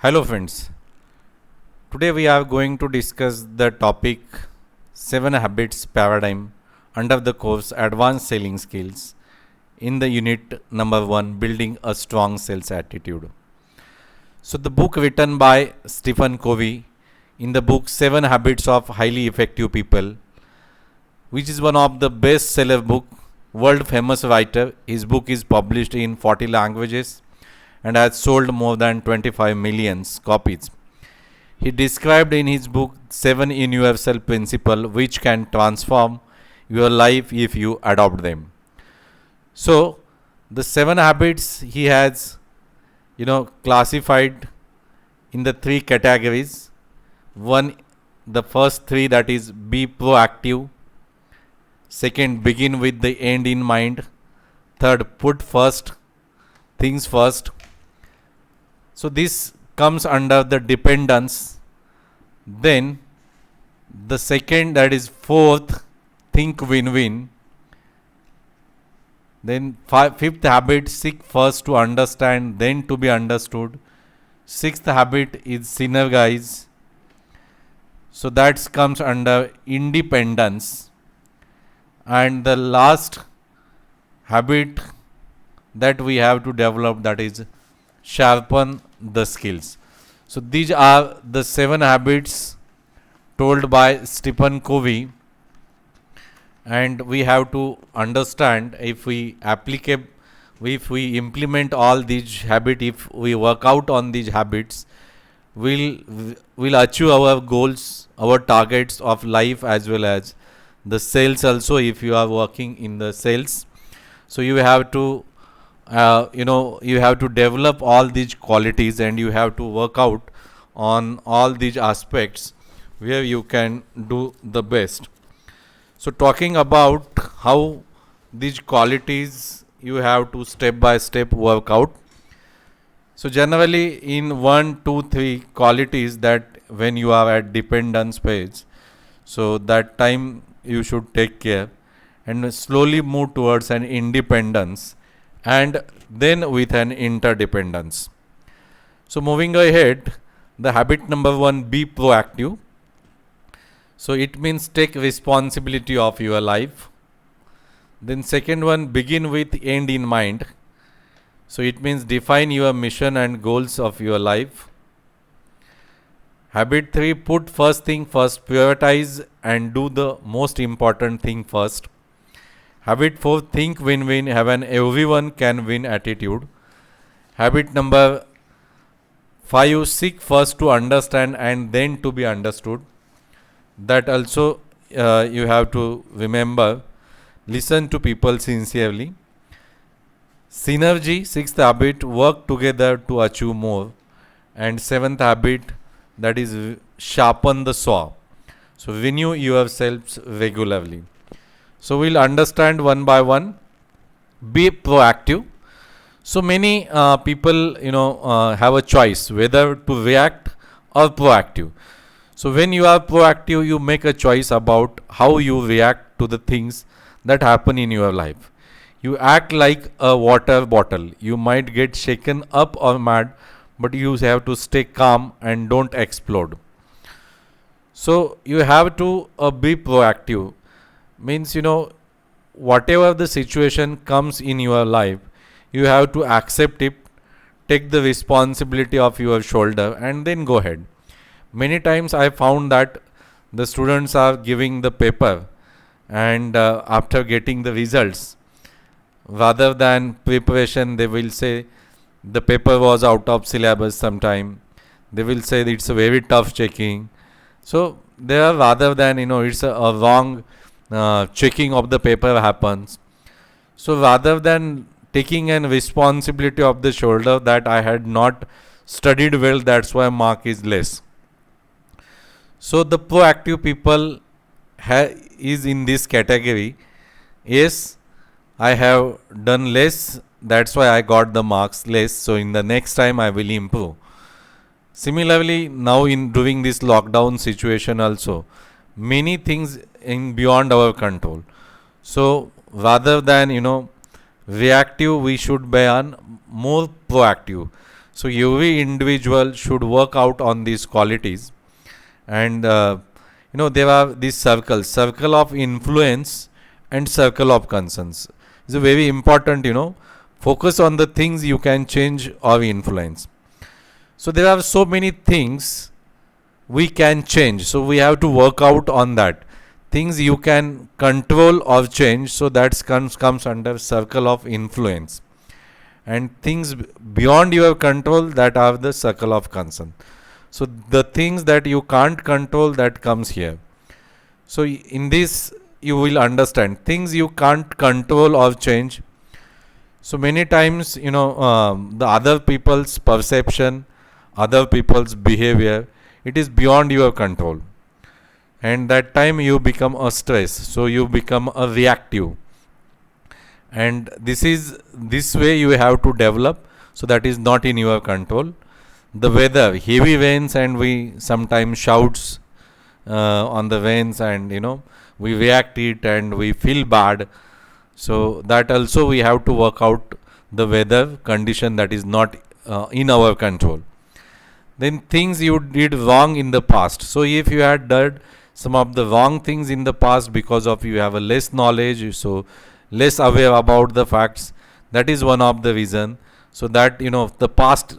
Hello friends, today we are going to discuss the topic 7 Habits Paradigm under the course Advanced Selling Skills in the unit number 1 Building a Strong Sales Attitude. So the book written by Stephen Covey in the book 7 Habits of Highly Effective People, which is one of the best seller book, world famous writer. His book is published in 40 languages and has sold more than 25 million copies. He described in his book 7 universal principles which can transform your life if you adopt them. So the 7 habits he has classified in the 3 categories. One, the first 3, that is be proactive. Second, begin with the end in mind. Third, put first things first. So this comes under the dependence. Then the second, that is fourth, think win-win. Then fifth habit, seek first to understand, then to be understood. Sixth habit is synergize. So that comes under independence. And the last habit that we have to develop, that is sharpen the skills. So these are the 7 habits told by Stephen Covey, and we have to understand if we implement all these habits, if we work out on these habits, we'll achieve our goals, our targets of life as well as the sales also. If you are working in the sales, so you have to you have to develop all these qualities and you have to work out on all these aspects where you can do the best. So talking about how these qualities you have to step by step work out. So generally in 1, 2, 3 qualities, that when you are at dependence phase, so that time you should take care and slowly move towards an independence, and then with an interdependence. So moving ahead, the habit number 1, be proactive. So it means take responsibility of your life. Then second one, begin with end in mind. So it means define your mission and goals of your life. Habit 3, put first thing first, prioritize and do the most important thing first. Habit 4, think win-win, have an everyone can win attitude. Habit number 5, seek first to understand and then to be understood. That also you have to remember. Listen to people sincerely. Synergy, 6th habit, work together to achieve more. And 7th habit, that is sharpen the saw. So renew yourselves regularly. So we'll understand one by one. Be proactive. So many people have a choice whether to react or proactive. So when you are proactive, you make a choice about how you react to the things that happen in your life. You act like a water bottle. You might get shaken up or mad, but you have to stay calm and don't explode. So you have to be proactive. Means whatever the situation comes in your life, you have to accept it, take the responsibility of your shoulder and then go ahead. Many times I found that the students are giving the paper, and after getting the results, rather than preparation, they will say the paper was out of syllabus sometime. They will say it's a very tough checking. So there, rather than it's a wrong checking of the paper happens. So rather than taking an responsibility of the shoulder that I had not studied well, that's why mark is less. So the proactive people is in this category. Yes, I have done less, that's why I got the marks less. So in the next time I will improve. Similarly, now in during this lockdown situation also, many things in beyond our control. So rather than reactive, we should be on more proactive. So every individual should work out on these qualities. And there are these circle of influence and circle of concerns. It's a very important, focus on the things you can change or influence. So there are so many things we can change, so we have to work out on that. Things you can control or change, so that comes under circle of influence. And things beyond your control, that are the circle of concern. So the things that you can't control, that comes here. So in this you will understand things you can't control or change. So many times, the other people's perception, other people's behavior, it is beyond your control. And that time you become a stress. So you become a reactive. And this way you have to develop. So that is not in your control. The weather, heavy rains, and we sometimes shouts on the rains, and we react it and we feel bad. So that also we have to work out the weather condition, that is not in our control. Then things you did wrong in the past. So if you had done some of the wrong things in the past because of you have a less knowledge, so less aware about the facts, that is one of the reason. So that the past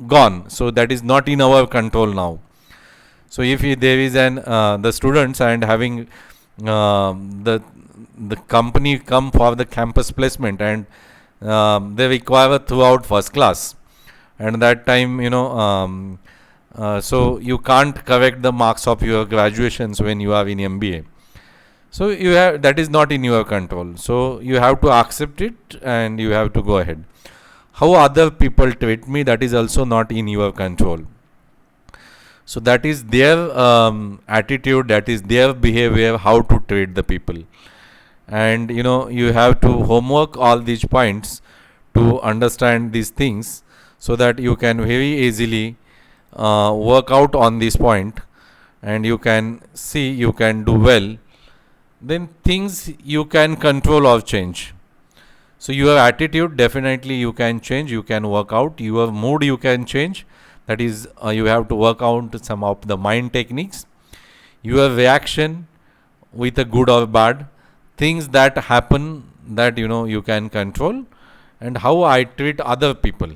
gone, so that is not in our control now. So if there is the students and having the company come for the campus placement, and they require throughout first class, and that time so you can't correct the marks of your graduations when you are in MBA. So that is not in your control. So you have to accept it and you have to go ahead. How other people treat me, that is also not in your control. So that is their attitude, that is their behavior, how to treat the people. And you have to homework all these points to understand these things, so that you can very easily work out on this point, and you can see you can do well. Then things you can control or change. So your attitude, definitely you can change, you can work out. Your mood you can change, that is you have to work out some of the mind techniques. Your reaction, with a good or bad, things that happen, that you can control. And how I treat other people,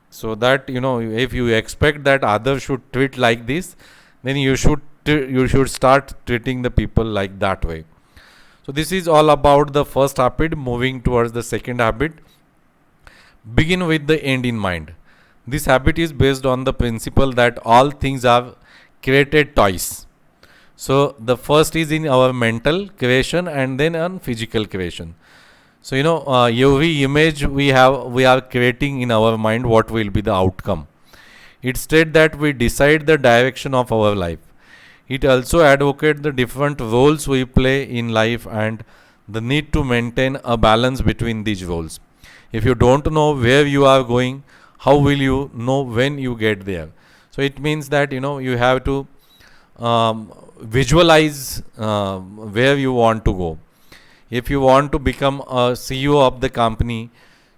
so that if you expect that others should treat like this, then you should start treating the people like that way. So this is all about the first habit. Moving towards the second habit, begin with the end in mind. This habit is based on the principle that all things are created twice. So the first is in our mental creation, and then on physical creation. So every image we are creating in our mind, what will be the outcome. It states that we decide the direction of our life. It also advocates the different roles we play in life and the need to maintain a balance between these roles. If you don't know where you are going, how will you know when you get there? So it means that you have to visualize where you want to go. If you want to become a CEO of the company,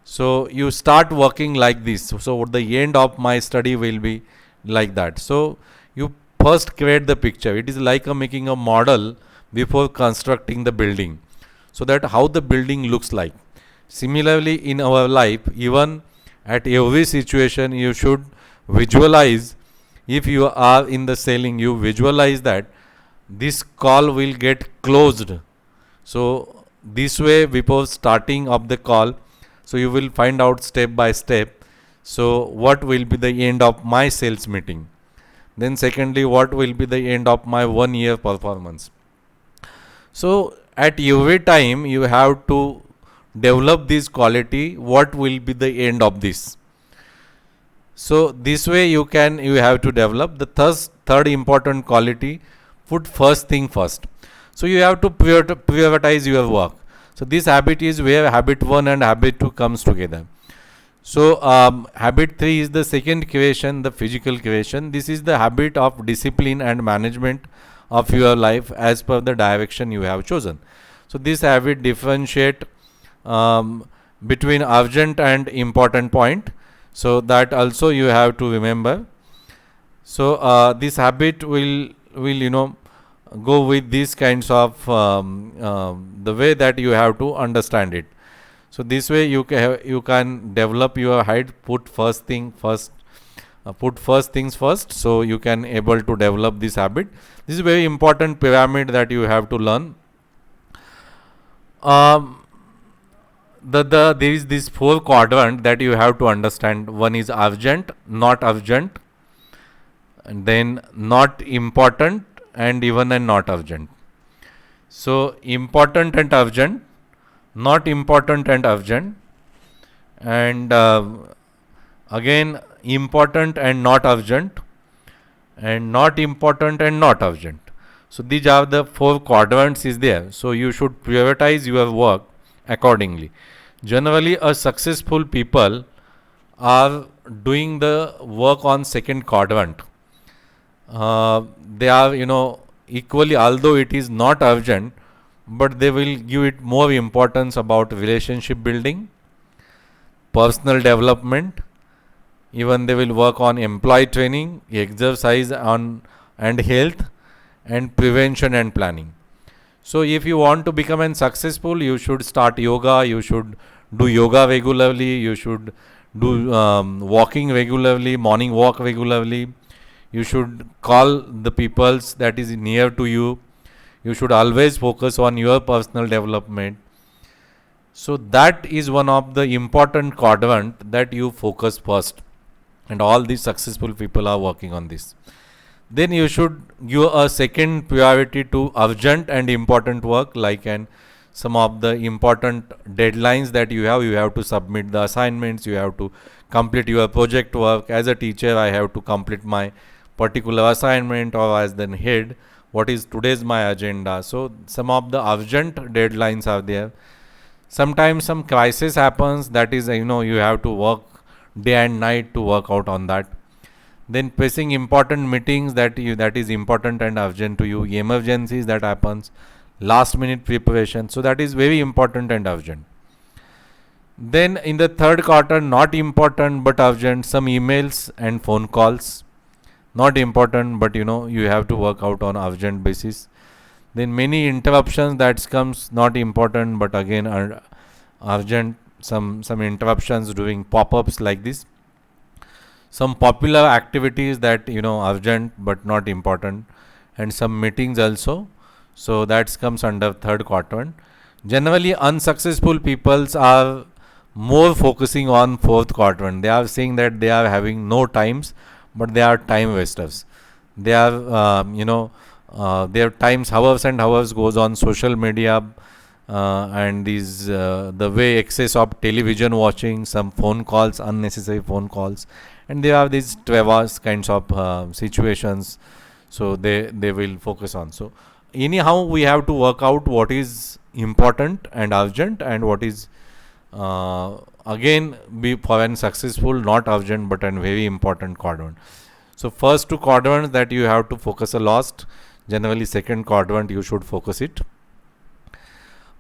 so you start working like this. So the end of my study will be like that. So you first create the picture. It is like making a model before constructing the building, so that how the building looks like. Similarly, in our life, even at every situation, you should visualize. If you are in the selling, you visualize that this call will get closed. So this way, before starting of the call, so you will find out step by step, so what will be the end of my sales meeting. Then secondly, what will be the end of my 1 year performance. So at every time you have to develop this quality, what will be the end of this. So this way you have to develop the third important quality, put first thing first. So you have to prioritize your work. So this habit is where habit 1 and habit 2 comes together. So habit 3 is the second creation, the physical creation. This is the habit of discipline and management of your life as per the direction you have chosen. So this habit differentiate between urgent and important point. So that also you have to remember. So this habit will go with these kinds of the way that you have to understand it. So this way you can develop your height. Put first things first. So you can able to develop this habit. This is very important pyramid that you have to learn. There is this 4 quadrant that you have to understand. One is urgent, not urgent, and then not important, and even and not urgent. So important and urgent, not important and urgent, and again important and not urgent, and not important and not urgent. So these are the 4 quadrants is there. So you should prioritize your work accordingly. Generally, a successful people are doing the work on second quadrant. They are equally, although it is not urgent, but they will give it more importance about relationship building, personal development. Even they will work on employee training, exercise on and health, and prevention and planning. So if you want to become an successful, you should start yoga. You should do yoga regularly. You should do walking regularly, morning walk regularly. You should call the peoples that is near to you. You should always focus on your personal development. So that is one of the important quadrant that you focus first, and all these successful people are working on this. Then you should give a second priority to urgent and important work, like some of the important deadlines that you have to submit the assignments, you have to complete your project work. As a teacher, I have to complete my particular assignment, or as the head, what is today's my agenda. So some of the urgent deadlines are there. Sometimes some crisis happens, that is you have to work day and night to work out on that. Then pressing important meetings that is important and urgent to you. Emergencies that happens, last minute preparation, so that is very important and urgent. Then in the third quarter, not important but urgent, some emails and phone calls, not important but you have to work out on urgent basis. Then many interruptions that comes, not important but again urgent, some interruptions during pop-ups like this. Some popular activities that urgent but not important, and some meetings also. So that comes under third quadrant. Generally, unsuccessful peoples are more focusing on fourth quadrant. They are saying that they are having no times, but they are time wasters. They are their times, hours and hours goes on social media, and these the way excess of television watching, some phone calls, unnecessary phone calls, and there are these traverse kinds of situations. So they will focus on. So anyhow, we have to work out what is important and urgent, and what is again be for an successful, not urgent but an very important quadrant. So first 2 quadrants that you have to focus a lot. Generally second quadrant you should focus it.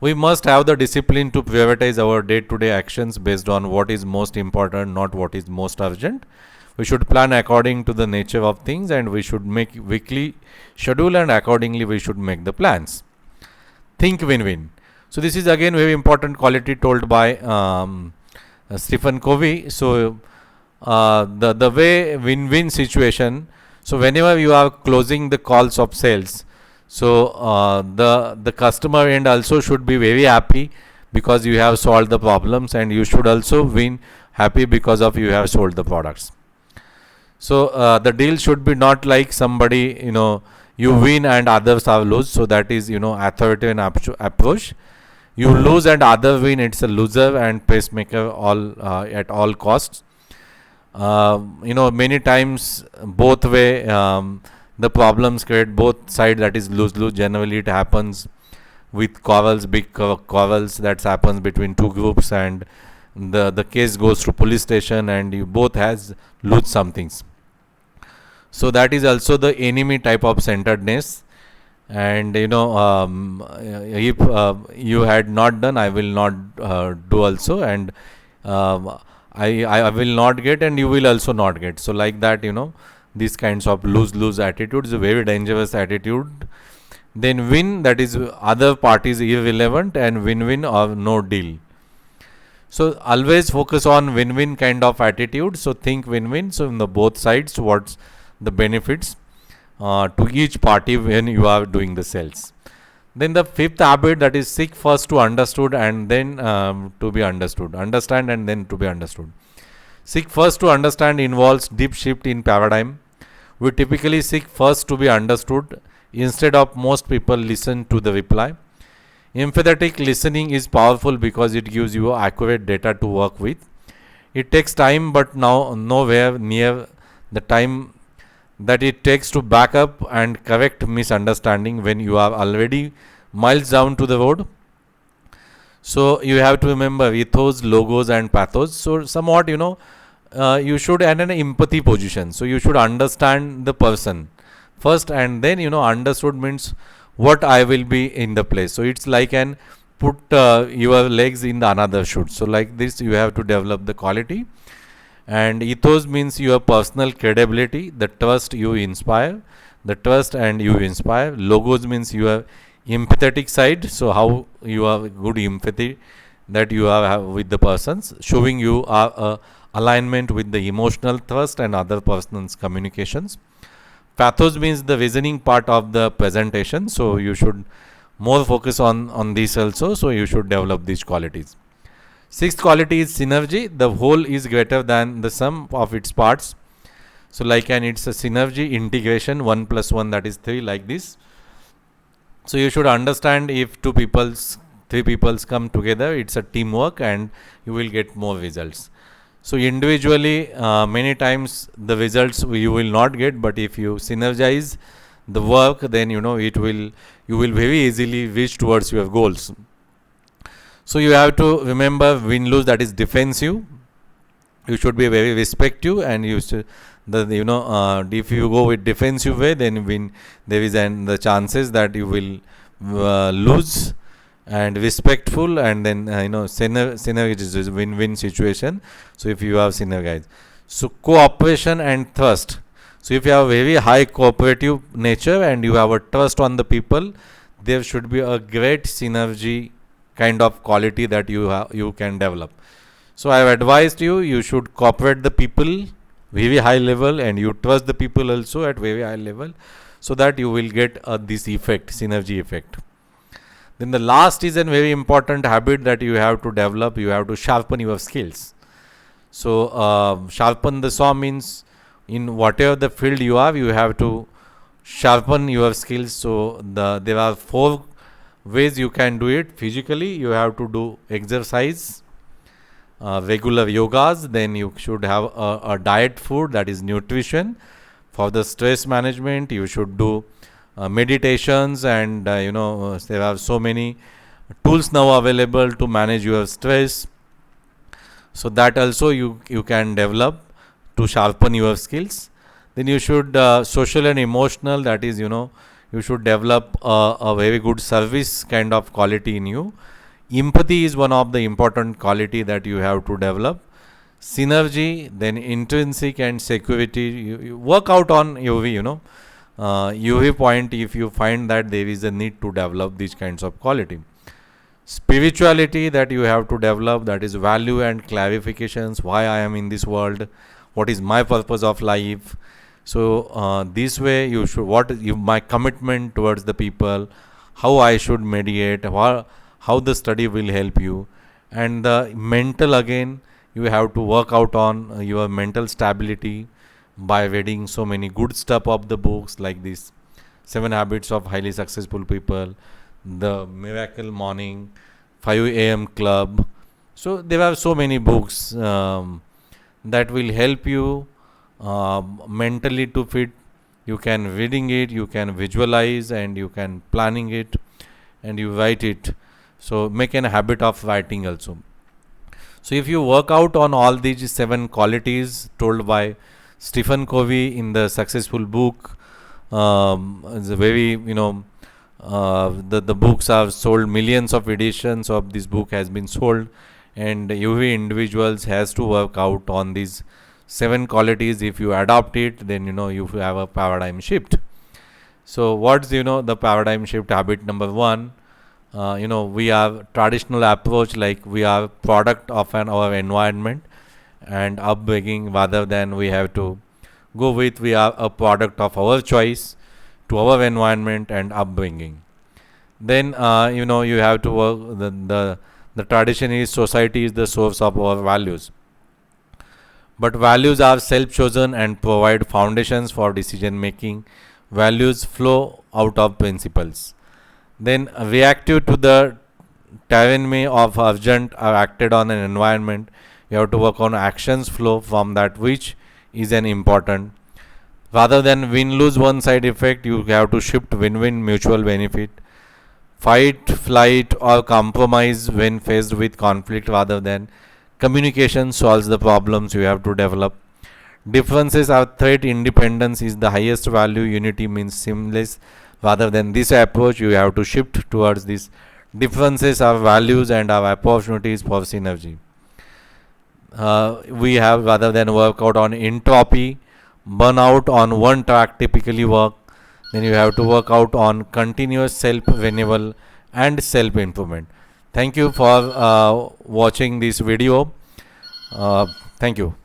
We must have the discipline to prioritize our day-to-day actions based on what is most important, not what is most urgent. We should plan according to the nature of things, and we should make weekly schedule, and accordingly we should make the plans. Think win-win. So this is again very important quality told by Stephen Covey. So the way win-win situation. So whenever you are closing the calls of sales, so the customer end also should be very happy because you have solved the problems, and you should also win happy because of you have sold the products. So the deal should be not like somebody you win and others are lose. So that is authoritarian approach. You lose and other win, it's a loser and pacemaker all at all costs. Many times both way the problems create both sides, that is lose-lose. Generally it happens with quarrels, big quarrels that happens between 2 groups, and the case goes to police station, and you both has lose some things. So that is also the enemy type of centeredness. And if you had not done, I will not do also. And I will not get and you will also not get. So like that, these kinds of lose-lose attitudes, a very dangerous attitude. Then win, that is other parties irrelevant, and win-win or no deal. So always focus on win-win kind of attitude. So think win-win. So in the both sides, what's the benefits to each party when you are doing the sales. Then the fifth habit, that is seek first to understood and then to be understood. Understand and then to be understood. Seek first to understand involves deep shift in paradigm. We typically seek first to be understood. Instead of most people listen to the reply. Empathetic listening is powerful because it gives you accurate data to work with. It takes time, but now nowhere near the time that it takes to back up and correct misunderstanding when you are already miles down to the road. So you have to remember ethos, logos, and pathos. So somewhat, you should add an empathy position. So you should understand the person first, and then understood means what I will be in the place. So it's like an put your legs in the another shoe. So like this, you have to develop the quality. And ethos means your personal credibility, the trust you inspire, the trust and you inspire. Logos means your empathetic side. So how you have good empathy that you have with the persons, showing you are alignment with the emotional thrust and other person's communications. Pathos means the reasoning part of the presentation. So you should more focus on this also. So you should develop these qualities. Sixth quality is synergy. The whole is greater than the sum of its parts. So like it's a synergy integration, 1 plus 1, that is 3, like this. So you should understand if three peoples come together, it's a teamwork and you will get more results. So individually, many times the results you will not get, but if you synergize the work, then you will very easily reach towards your goals. So you have to remember win-lose, that is defensive. You should be very respective, and if you go with defensive way, then there is the chances that you will lose. And respectful, and then synergy is win-win situation. So if you have synergize, so cooperation and trust. So if you have very high cooperative nature and you have a trust on the people, there should be a great synergy kind of quality that you can develop. So I have advised you should cooperate the people very high level, and you trust the people also at very high level, so that you will get this effect, synergy effect. Then the last is a very important habit that you have to develop. You have to sharpen your skills. So sharpen the saw means in whatever the field you are, you have to sharpen your skills. So there are 4 ways you can do it. Physically, you have to do exercise, regular yogas. Then you should have a diet food, that is nutrition. For the stress management, you should do meditations, and there are so many tools now available to manage your stress. So that also you can develop to sharpen your skills. Then you should social and emotional, that is you should develop a very good service kind of quality in you. Empathy is one of the important quality that you have to develop. Synergy, then intrinsic and security. You work out on UV, UV point if you find that there is a need to develop these kinds of quality. Spirituality that you have to develop, that is value and clarifications, why I am in this world, what is my purpose of life. So this way you should my commitment towards the people, how I should mediate, how the study will help you. And the mental, again you have to work out on your mental stability by reading so many good stuff of the books like this 7 Habits of Highly Successful People, the Miracle Morning, 5 a.m. Club. So there are so many books that will help you mentally to fit. You can reading it, you can visualize, and you can planning it, and you write it. So make a habit of writing also. So if you work out on all these 7 qualities told by Stephen Covey in the successful book, it's a very the books have sold millions of editions of this book has been sold, and UV individuals has to work out on these 7 qualities. If you adopt it, then you have a paradigm shift. So what's the paradigm shift? Habit number 1, we have traditional approach, like we are product of our environment and upbringing, rather than we have to go with we are a product of our choice to our environment and upbringing. Then you have to work the tradition is society is the source of our values, but values are self chosen and provide foundations for decision making. Values flow out of principles. Then reactive to the tyranny of urgent are acted on an environment. You have to work on actions flow from that which is an important. Rather than win lose one side effect, you have to shift win win mutual benefit. Fight, flight, or compromise when faced with conflict, rather than communication solves the problems you have to develop. Differences are threat, independence is the highest value, unity means seamless. Rather than this approach, you have to shift towards this. Differences are values and are opportunities for synergy. We have, rather than work out on entropy, burnout on one track typically work. Then you have to work out on continuous self renewal and self improvement. Thank you for watching this video. Thank you.